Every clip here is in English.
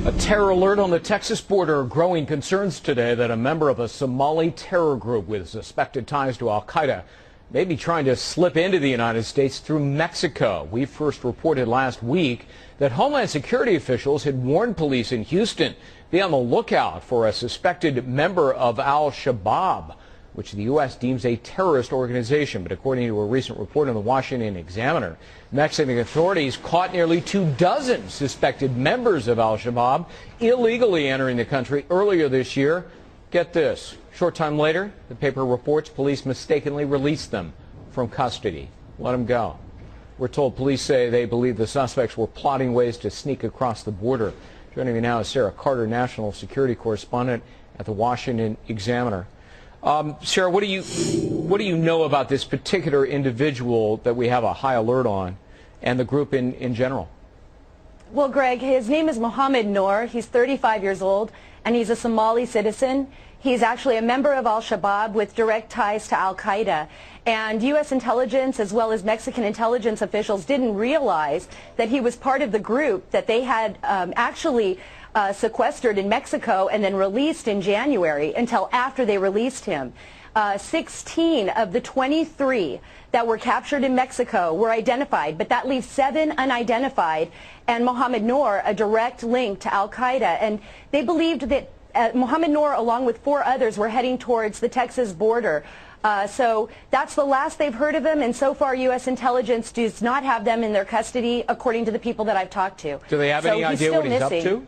A terror alert on the Texas border. Growing concerns today that a member of a Somali terror group with suspected ties to al-Qaeda may be trying to slip into the United States through Mexico. We first reported last week that Homeland Security officials had warned police in Houston be on the lookout for a suspected member of al-Shabaab, which the U.S. deems a terrorist organization. But according to a recent report in the Washington Examiner, Mexican authorities caught nearly 24 suspected members of al-Shabaab illegally entering the country earlier this year. Get this. Short time later, the paper reports police mistakenly released them from custody. Let them go. We're told police say they believe the suspects were plotting ways to sneak across the border. Joining me now is Sarah Carter, national security correspondent at the Washington Examiner. Sarah, what do you know about this particular individual that we have a high alert on, and the group in general? Well, Greg, his name is Mohammed Noor. He's 35 years old, and he's a Somali citizen. He's actually a member of al-Shabaab with direct ties to al-Qaeda. And U.S. intelligence as well as Mexican intelligence officials didn't realize that he was part of the group that they had actually sequestered in Mexico and then released in January until after they released him. 16 of the 23 that were captured in Mexico were identified, but that leaves 7 unidentified, and Mohammed Noor a direct link to al-Qaeda. And they believed that Mohammed Noor, along with 4 others, were heading towards the Texas border. So that's the last they've heard of him, and so far U.S. intelligence does not have them in their custody, according to the people that I've talked to. Do they have any idea what he's up to?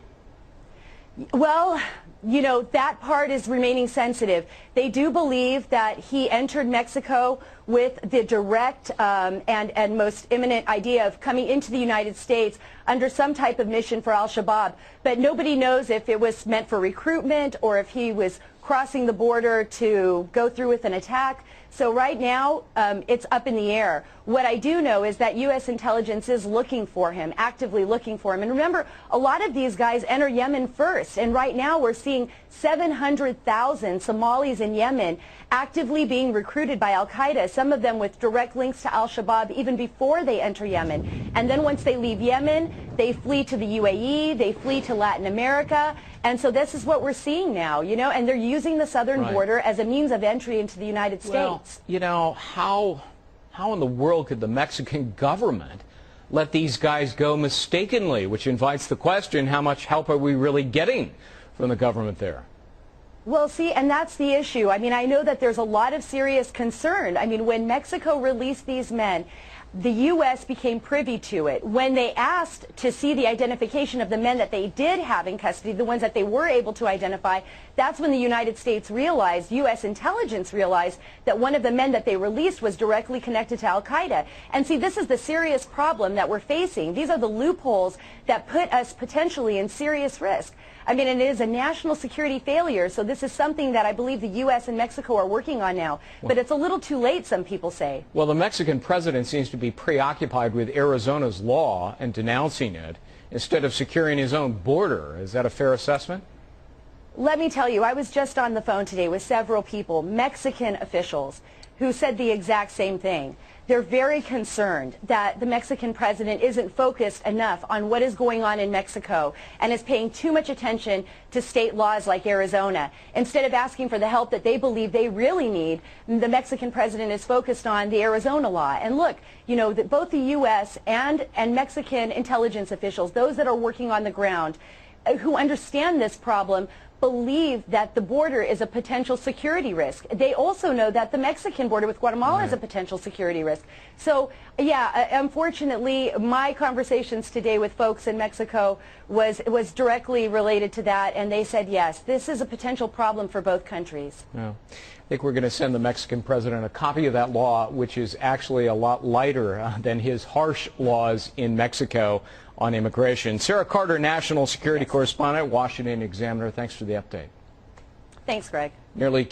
Well, you know, that part is remaining sensitive. They do believe that he entered Mexico with the direct and most imminent idea of coming into the United States under some type of mission for al-Shabaab. But nobody knows if it was meant for recruitment or if he was crossing the border to go through with an attack. So right now, it's up in the air. What I do know is that U.S. intelligence is looking for him, actively looking for him. And remember, a lot of these guys enter Yemen first. And right now, we're seeing 700,000 Somalis in Yemen actively being recruited by al-Qaeda, some of them with direct links to al-Shabaab even before they enter Yemen. And then once they leave Yemen, they flee to the UAE, they flee to Latin America. And so this is what we're seeing now, you know, and they're using the southern border as a means of entry into the United States. Well, you know, how in the world could the Mexican government let these guys go mistakenly, which invites the question, how much help are we really getting from the government there? Well, see, and that's the issue. I mean, I know that there's a lot of serious concern. I mean, when Mexico released these men, the U.S. became privy to it. When they asked to see the identification of the men that they did have in custody, the ones that they were able to identify, that's when the United States realized, U.S. intelligence realized, that one of the men that they released was directly connected to al-Qaeda. And see, this is the serious problem that we're facing. These are the loopholes that put us potentially in serious risk. I mean, and it is a national security failure, so this is something that I believe the U.S. and Mexico are working on now. But it's a little too late, some people say. Well, the Mexican president seems to be preoccupied with Arizona's law and denouncing it instead of securing his own border. Is that a fair assessment? Let me tell you, I was just on the phone today with several people, Mexican officials, who said the exact same thing. They're very concerned that the Mexican president isn't focused enough on what is going on in Mexico and is paying too much attention to state laws like Arizona. Instead of asking for the help that they believe they really need, the Mexican president is focused on the Arizona law. And look, you know, that both the U.S. and Mexican intelligence officials, those that are working on the ground, who understand this problem, believe that the border is a potential security risk. They also know that the Mexican border with Guatemala is a potential security risk. So, yeah, unfortunately, my conversations today with folks in Mexico was directly related to that, and they said, yes, this is a potential problem for both countries. Yeah. I think we're going to send the Mexican president a copy of that law, which is actually a lot lighter than his harsh laws in Mexico on immigration. Sarah Carter, national security correspondent, Washington Examiner. Thanks for the update. Thanks, Greg. Nearly